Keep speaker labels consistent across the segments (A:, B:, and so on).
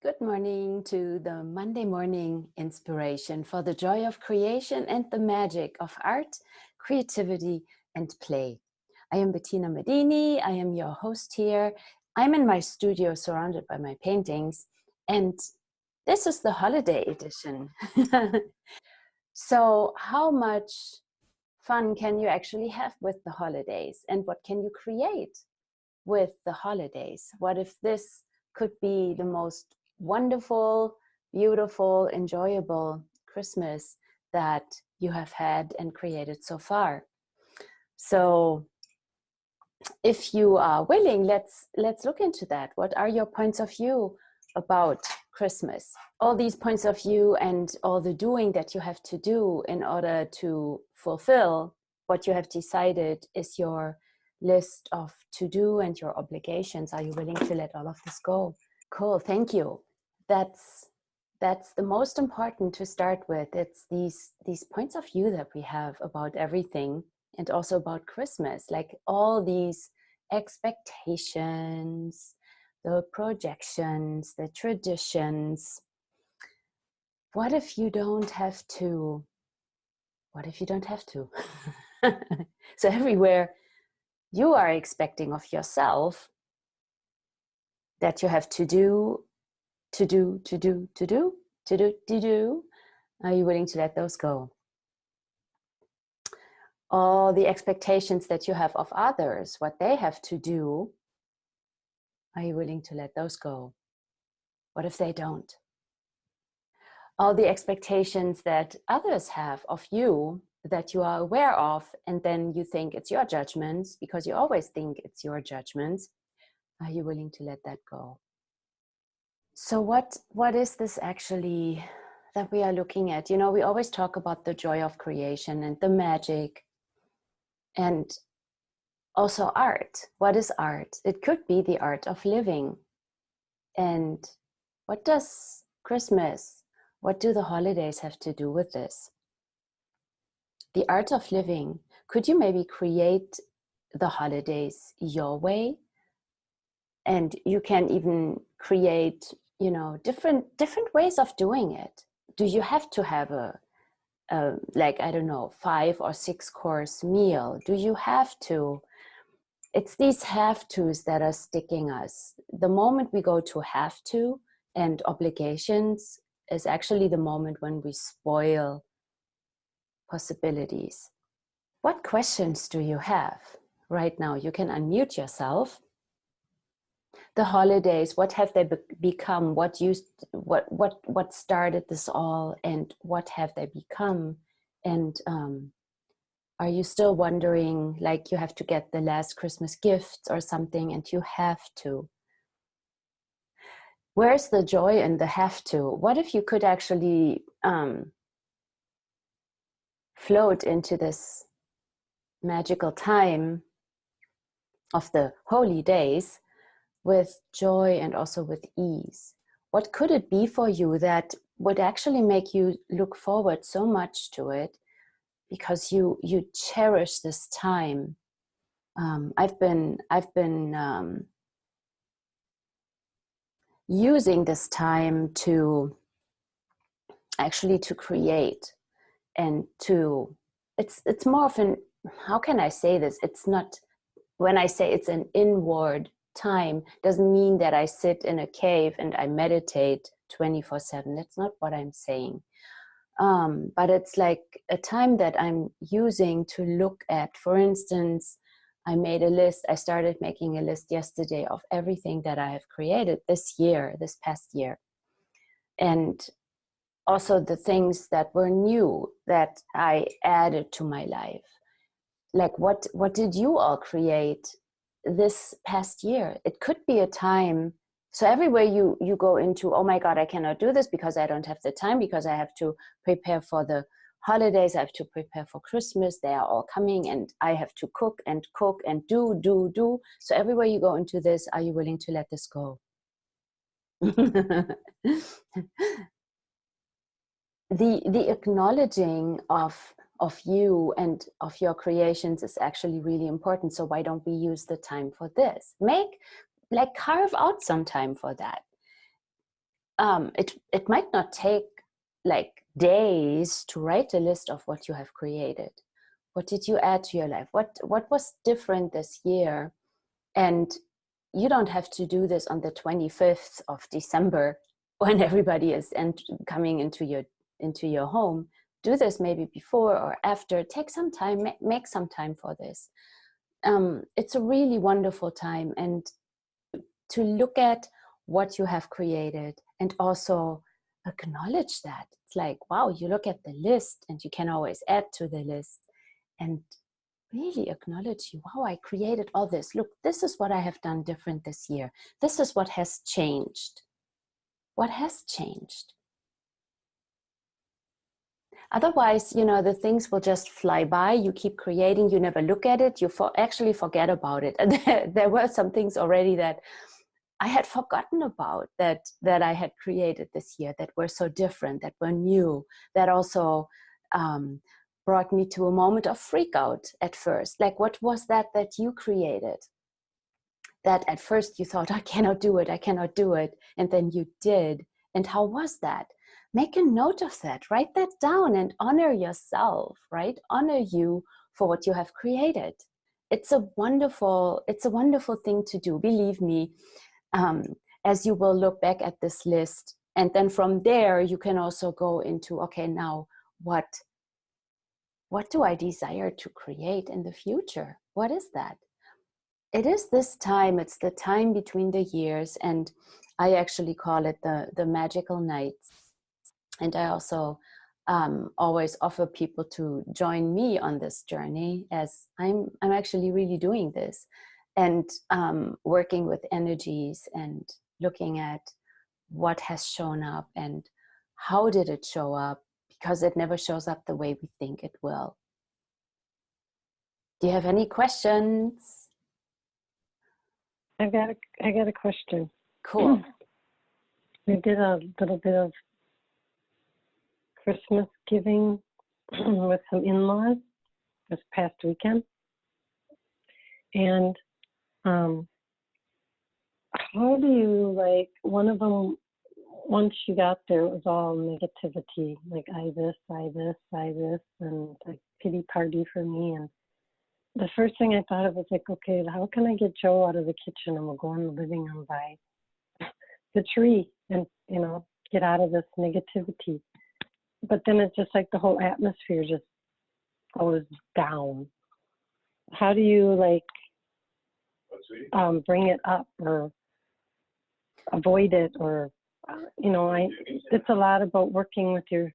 A: Good morning to the Monday morning inspiration for the joy of creation and the magic of art, creativity, and play. I am Bettina Madini. I am your host here. I'm in my studio surrounded by my paintings, and this is the holiday edition. So, how much fun can you actually have with the holidays, and what can you create with the holidays? What if this could be the most wonderful, beautiful, enjoyable Christmas that you have had and created so far? So if you are willing, let's look into that. What are your points of view about Christmas? All these points of view and all the doing that you have to do in order to fulfill what you have decided is your list of to-do and your obligations. Are you willing to let all of this go? Cool, thank you. That's the most important to start with. It's these points of view that we have about everything, and also about Christmas, like all these expectations, the projections, the traditions. What if you don't have to? What if you don't have to? So everywhere you are expecting of yourself that you have to do, are you willing to let those go? All the expectations that you have of others, what they have to do, are you willing to let those go? What if they don't? All the expectations that others have of you that you are aware of, and then you think it's your judgments because you always think it's your judgments, are you willing to let that go? So what is this actually that we are looking at? You know, we always talk about the joy of creation and the magic, and also art. What is art? It could be the art of living. And what does Christmas, what do the holidays have to do with this? The art of living. Could you maybe create the holidays your way? And you can even create, you know, different ways of doing it. Do you have to have a like, I don't know, 5 or 6 course meal? Do you have to? It's these have tos that are sticking us. The moment we go to have to and obligations is actually the moment when we spoil possibilities. What questions do you have right now? You can unmute yourself. The holidays, what have they become? What started this all, and what have they become? And are you still wondering, like, you have to get the last Christmas gifts or something, and you have to? Where's the joy in the have to? What if you could actually float into this magical time of the holy days with joy and also with ease? What could it be for you that would actually make you look forward so much to it because you cherish this time? I've been using this time to actually to create and to, it's more of an, how can I say this? It's not, when I say it's an inward time, doesn't mean that I sit in a cave and I meditate 24/7. That's not what I'm saying. But it's like a time that I'm using to look at, for instance, I made a list. I started making a list yesterday of everything that I have created this year, this past year. And also the things that were new that I added to my life. Like what did you all create this past year? It could be a time. So everywhere you go into, oh my God, I cannot do this because I don't have the time, because I have to prepare for the holidays, I have to prepare for Christmas, they are all coming, and I have to cook and do. So everywhere you go into this, are you willing to let this go? The acknowledging of you and of your creations is actually really important. So why don't we use the time for this? Carve out some time for that. it might not take like days to write a list of what you have created. What did you add to your life? What was different this year? And you don't have to do this on the 25th of December when everybody is coming into your home. Do this maybe before or after. Take some time, make some time for this. It's a really wonderful time, and to look at what you have created and also acknowledge that. It's like, wow, you look at the list and you can always add to the list, and really acknowledge you. Wow, I created all this. Look, this is what I have done different this year. This is what has changed. What has changed? Otherwise, you know, the things will just fly by. You keep creating, you never look at it, you actually forget about it. And there were some things already that I had forgotten about that I had created this year, that were so different, that were new, that also brought me to a moment of freak out at first. Like, what was that you created? That at first you thought, I cannot do it, and then you did. And how was that? Make a note of that, write that down, and honor yourself, right? Honor you for what you have created. It's a wonderful thing to do, believe me, as you will look back at this list. And then from there, you can also go into, okay, now what do I desire to create in the future? What is that? It is this time, it's the time between the years, and I actually call it the magical nights. And I also always offer people to join me on this journey, as I'm actually really doing this, and working with energies and looking at what has shown up and how did it show up, because it never shows up the way we think it will. Do you have any questions?
B: I got a question.
A: Cool.
B: We did a little bit of Christmas giving with some in-laws this past weekend. And how do you, like, one of them, once you got there, it was all negativity, like I this, and like pity party for me. And the first thing I thought of was like, okay, how can I get Joe out of the kitchen, and we'll go in the living room by the tree and, you know, get out of this negativity. But then it's just like the whole atmosphere just goes down. How do you, like, bring it up or avoid it? Or, you know, it's a lot about working with you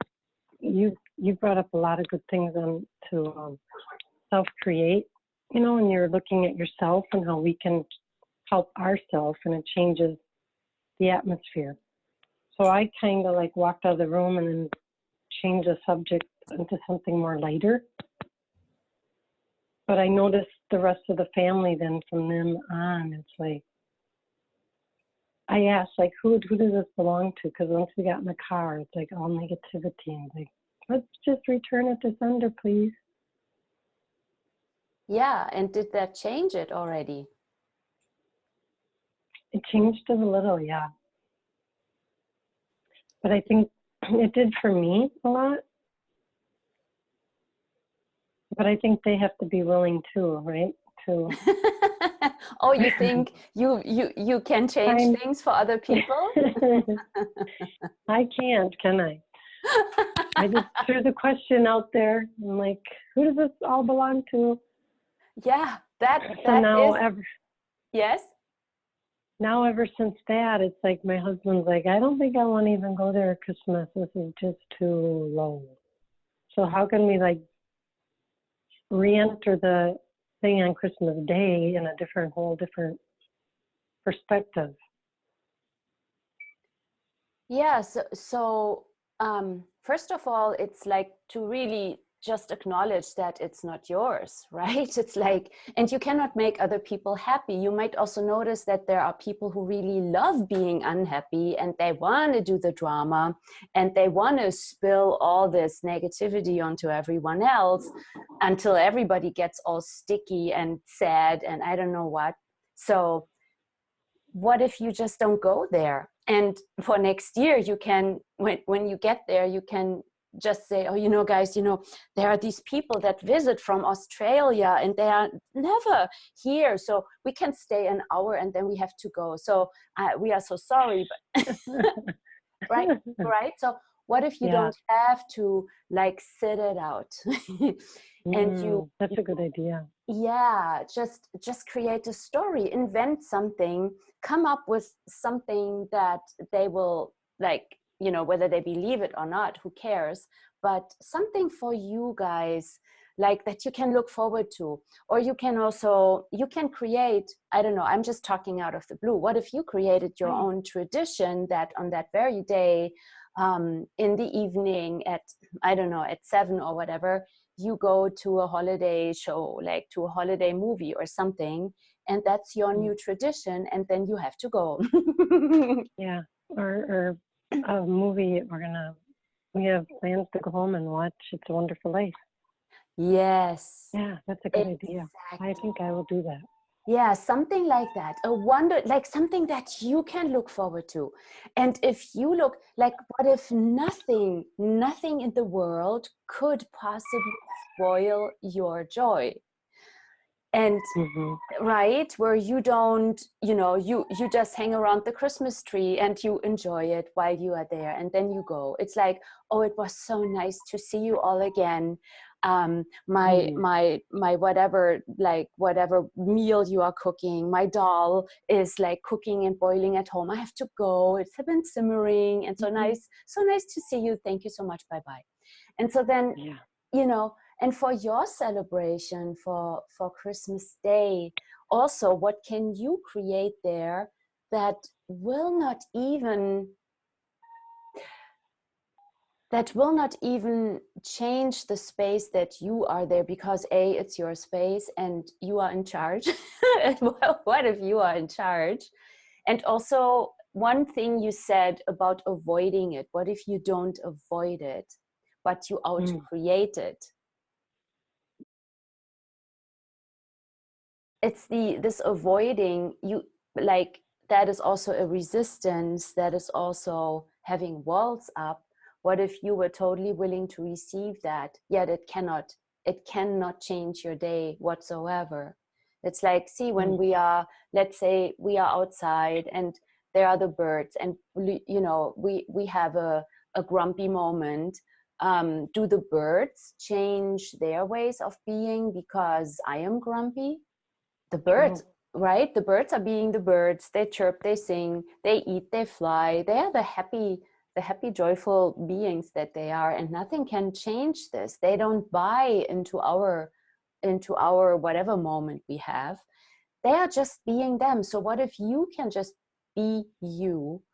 B: brought up a lot of good things on to self-create, you know, and you're looking at yourself and how we can help ourselves, and it changes the atmosphere. So I kind of like walked out of the room and then changed the subject into something more lighter. But I noticed the rest of the family then from then on, it's like, I asked, like, who does this belong to? Because once we got in the car, it's like all negativity. And like, let's just return it to sender, please.
A: Yeah, and did that change it already?
B: It changed it a little, yeah. But I think it did for me a lot. But I think they have to be willing too, right? To.
A: Oh, you think you can change things for other people?
B: I can't, can I? I just threw the question out there. I'm like, who does this all belong to?
A: Yeah, that
B: now
A: is. Yes?
B: Now ever since that, it's like my husband's like, I don't think I want to even go there at Christmas. This is just too low. So how can we, like, re-enter the thing on Christmas Day in a whole different perspective?
A: Yeah, so first of all, it's like to really just acknowledge that it's not yours, right? It's like, and you cannot make other people happy. You might also notice that there are people who really love being unhappy, and they want to do the drama, and they want to spill all this negativity onto everyone else until everybody gets all sticky and sad and I don't know what. So what if you just don't go there? And for next year, you can, when you get there, you can just say, oh, you know, guys, you know, there are these people that visit from Australia and they are never here. So we can stay an hour and then we have to go. So we are so sorry, but right, right. So what if you
B: Yeah.
A: don't have to like sit it out and you,
B: That's a good idea.
A: yeah, just create a story, invent something, come up with something that they will like, you know, whether they believe it or not, who cares, but something for you guys, like that you can look forward to. Or you can also, you can create, I don't know, I'm just talking out of the blue, what if you created your own tradition that on that very day, in the evening at, I don't know, at 7 or whatever, you go to a holiday show, like to a holiday movie or something, and that's your new tradition, and then you have to go.
B: Yeah, or a movie we have plans to go home and watch It's a Wonderful Life.
A: Yes,
B: Yeah, that's a good idea.
A: exactly.
B: I think I will do that.
A: Yeah, something like that. A wonder, like something that you can look forward to. And if you look, like, what if nothing in the world could possibly spoil your joy? And right, where you don't, you know, you just hang around the Christmas tree and you enjoy it while you are there, and then you go. It's like, oh, it was so nice to see you all again. My whatever, like whatever meal you are cooking, my dal is like cooking and boiling at home. I have to go. It's been simmering, and so nice to see you. Thank you so much. Bye bye. And so then, you know, and for your celebration for Christmas Day, also, what can you create there that will not even change the space that you are there, because A, it's your space and you are in charge. What if you are in charge? And also, one thing you said about avoiding it, what if you don't avoid it, but you out create it? It's this avoiding, you, like, that is also a resistance, that is also having walls up. What if you were totally willing to receive that, yet it cannot change your day whatsoever? It's like, see, when we are, let's say we are outside and there are the birds, and you know, we have a grumpy moment. Do the birds change their ways of being because I am grumpy? The birds, right? The birds are being the birds. They chirp, they sing, they eat, they fly. They are the happy, joyful beings that they are, and nothing can change this. They don't buy into our whatever moment we have. They are just being them. So what if you can just be you?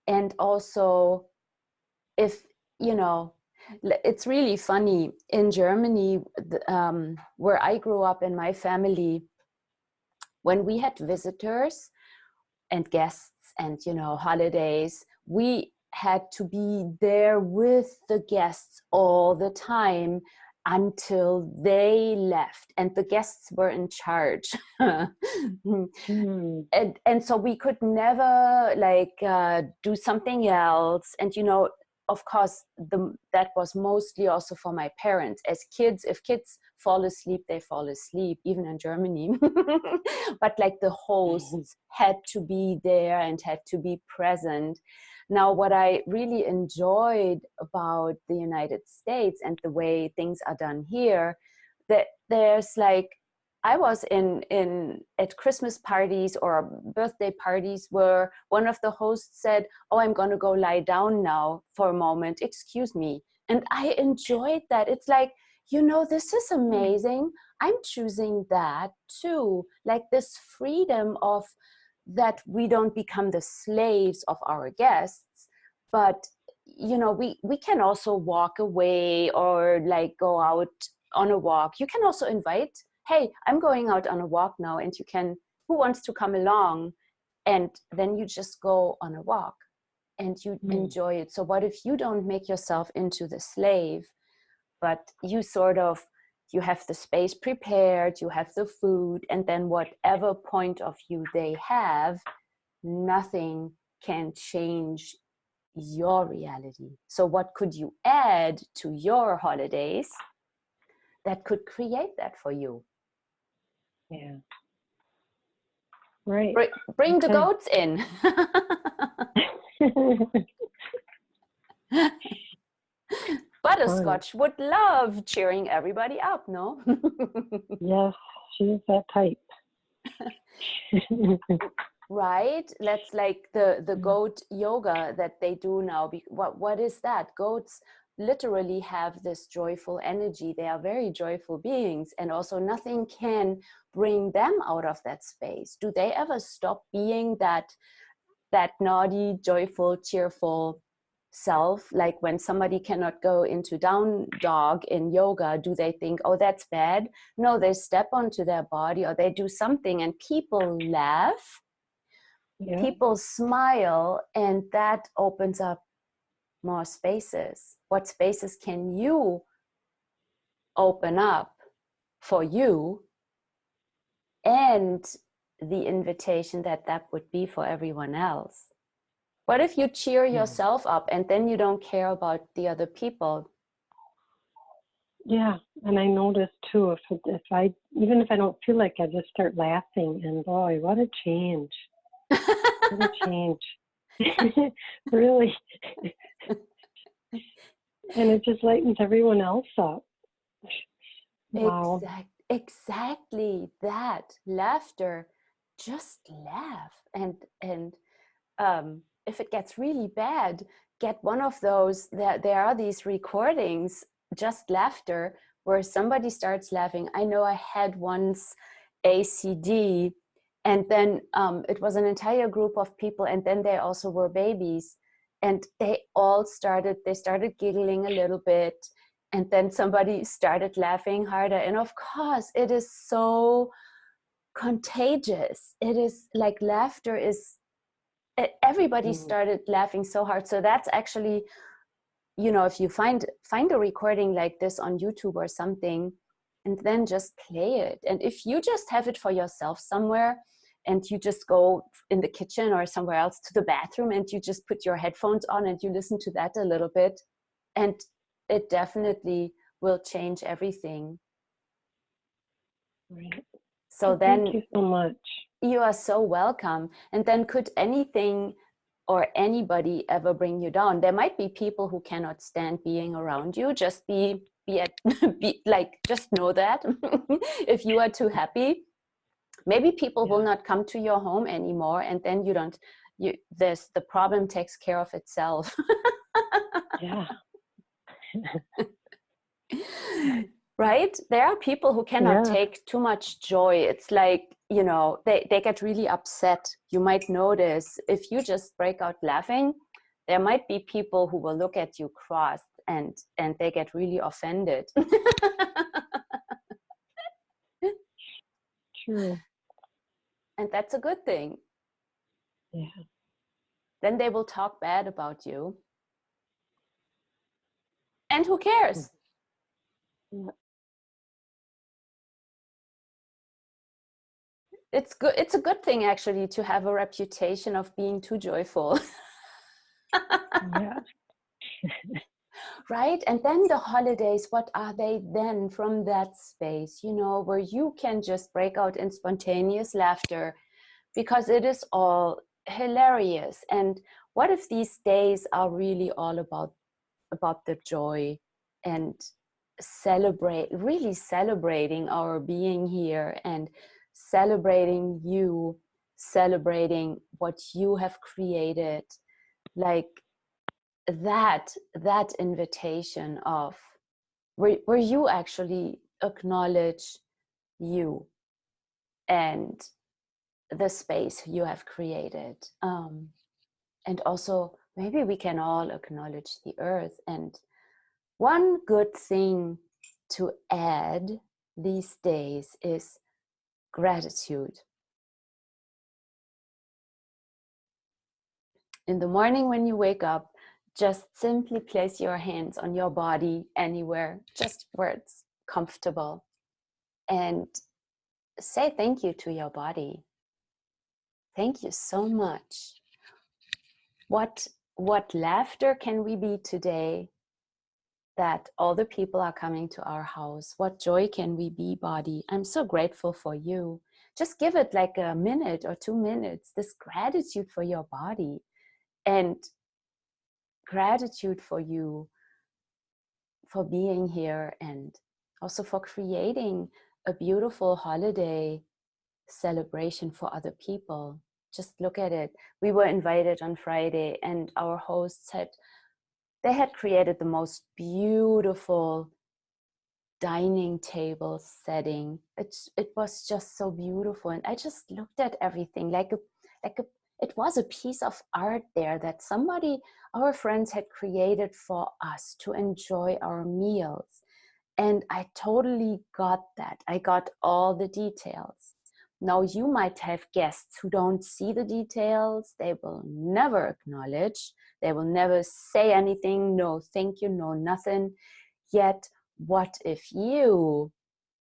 A: And also, if, you know, it's really funny in Germany, where I grew up in my family, when we had visitors and guests and, you know, holidays, we had to be there with the guests all the time until they left, and the guests were in charge. And so we could never like do something else. And, you know, of course, that was mostly also for my parents. As kids, if kids fall asleep, they fall asleep, even in Germany. But like the hosts had to be there and had to be present. Now, what I really enjoyed about the United States and the way things are done here, that there's like, I was at Christmas parties or birthday parties where one of the hosts said, "Oh, I'm going to go lie down now for a moment. Excuse me." And I enjoyed that. It's like, you know, this is amazing. I'm choosing that too. Like this freedom of that, we don't become the slaves of our guests, but, you know, we can also walk away or like go out on a walk. You can also invite, hey, I'm going out on a walk now, and you can, who wants to come along? And then you just go on a walk and you enjoy it. So what if you don't make yourself into the slave, but you sort of, you have the space prepared, you have the food, and then whatever point of view they have, nothing can change your reality. So what could you add to your holidays that could create that for you?
B: Yeah. Right.
A: Bring the goats in. Butterscotch would love cheering everybody up, no?
B: Yes, she's that type.
A: Right? That's like the goat yoga that they do now. What is that? Goats literally have this joyful energy. They are very joyful beings, and also nothing can bring them out of that space. Do they ever stop being that naughty, joyful, cheerful self? Like when somebody cannot go into down dog in yoga, do they think, oh, that's bad? No, they step onto their body or they do something and people laugh. Yeah. People smile, and that opens up more spaces. What spaces can you open up for you, and the invitation that would be for everyone else? What if you cheer yourself up and then you don't care about the other people?
B: Yeah, and I notice too, if I, even if I don't feel like, I just start laughing, and boy, what a change. What a change. Really. And it just lightens everyone else up. Wow.
A: Exactly that. Laughter. Just laugh. And if it gets really bad, get one of those. There are these recordings, just laughter, where somebody starts laughing. I know I had once a CD, and then it was an entire group of people, and then they also were babies, and they started giggling a little bit, and then somebody started laughing harder, and of course it is so contagious. It is like laughter is, everybody started laughing so hard. So that's actually, if you find a recording like this on YouTube or something, and then just play it. And if you just have it for yourself somewhere, and you just go in the kitchen or somewhere else to the bathroom, and you just put your headphones on and you listen to that a little bit, and it definitely will change everything.
B: Right.
A: So then,
B: thank you so much.
A: You are so welcome. And then, could anything or anybody ever bring you down? There might be people who cannot stand being around you. Just just know that. If you are too happy, maybe people will not come to your home anymore, and then the problem takes care of itself.
B: Yeah.
A: Right? There are people who cannot take too much joy. It's like, they get really upset. You might notice if you just break out laughing, there might be people who will look at you crossed, and they get really offended.
B: True.
A: And that's a good thing.
B: Yeah.
A: Then they will talk bad about you. And who cares?
B: Yeah.
A: It's good. It's a good thing, actually, to have a reputation of being too joyful.
B: Yeah.
A: Right? And then the holidays, what are they then from that space, where you can just break out in spontaneous laughter because it is all hilarious. And what if these days are really all about the joy and really celebrating our being here, and celebrating you, celebrating what you have created, like that invitation of where you actually acknowledge you and the space you have created, and also maybe we can all acknowledge the earth. And one good thing to add these days is gratitude. In the morning when you wake up, just simply place your hands on your body anywhere, just where it's comfortable, and say thank you to your body. Thank you so much what laughter can we be today that all the people are coming to our house? What joy can we be, body? I'm so grateful for you. Just give it like a minute or 2 minutes, this gratitude for your body and gratitude for you for being here, and also for creating a beautiful holiday celebration for other people. Just look at it. We were invited on Friday, and our hosts had created the most beautiful dining table setting. It was just so beautiful, and I just looked at everything like it was a piece of art there that somebody, our friends, had created for us to enjoy our meals. And I totally got that. I got all the details. Now you might have guests who don't see the details. They will never acknowledge. They will never say anything. No, thank you, no, nothing. Yet, what if you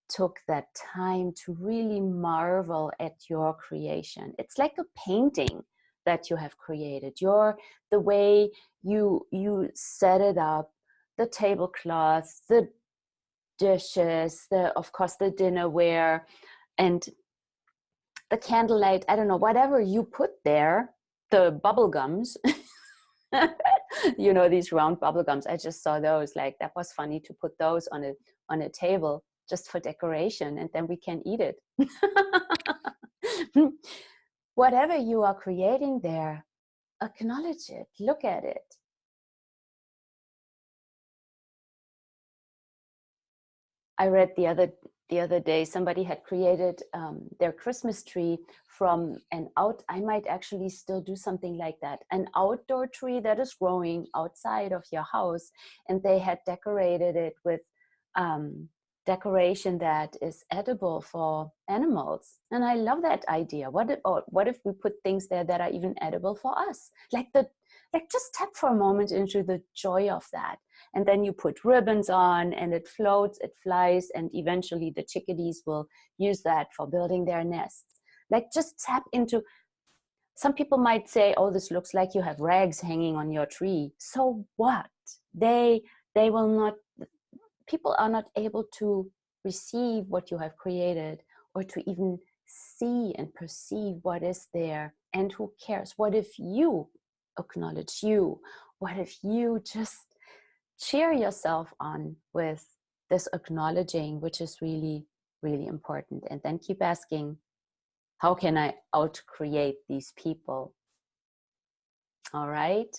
A: took that time to really marvel at your creation? It's like a painting that you have created. The way you set it up, the tablecloths, the dishes, of course the dinnerware, and the candlelight, I don't know, whatever you put there, the bubble gums, you know, these round bubble gums. I just saw those, like that was funny to put those on a table just for decoration, and then we can eat it. Whatever you are creating there, acknowledge it, look at it. I read the other day somebody had created their Christmas tree from I might actually still do something like that, an outdoor tree that is growing outside of your house, and they had decorated it with decoration that is edible for animals. And I love that idea. What if we put things there that are even edible for us? Like just tap for a moment into the joy of that. And then you put ribbons on, and it floats, it flies, and eventually the chickadees will use that for building their nests. Like just tap into, some people might say, oh, this looks like you have rags hanging on your tree. So what? They will not, people are not able to receive what you have created, or to even see and perceive what is there. And who cares? What if you acknowledge you? What if you just cheer yourself on with this acknowledging, which is really, really important. And then keep asking, how can I out-create these people? All right.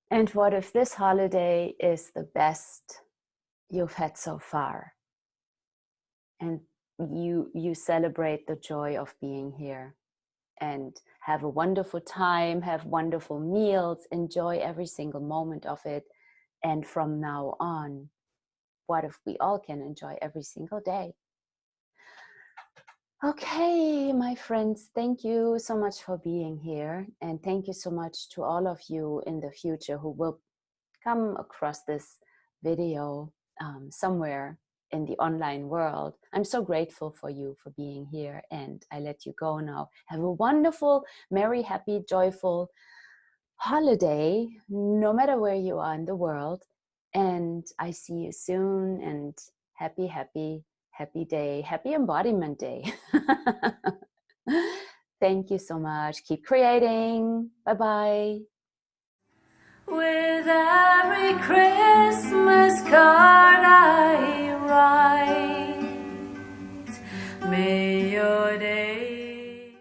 A: And what if this holiday is the best you've had so far? And you celebrate the joy of being here, and have a wonderful time, have wonderful meals, enjoy every single moment of it. And from now on, what if we all can enjoy every single day? Okay, my friends, thank you so much for being here. And thank you so much to all of you in the future who will come across this video somewhere in the online world. I'm so grateful for you for being here, and I let you go now. Have a wonderful, merry, happy, joyful holiday, no matter where you are in the world. And I see you soon, and happy, happy, happy day, happy embodiment day. Thank you so much. Keep creating. Bye-bye. With every Christmas card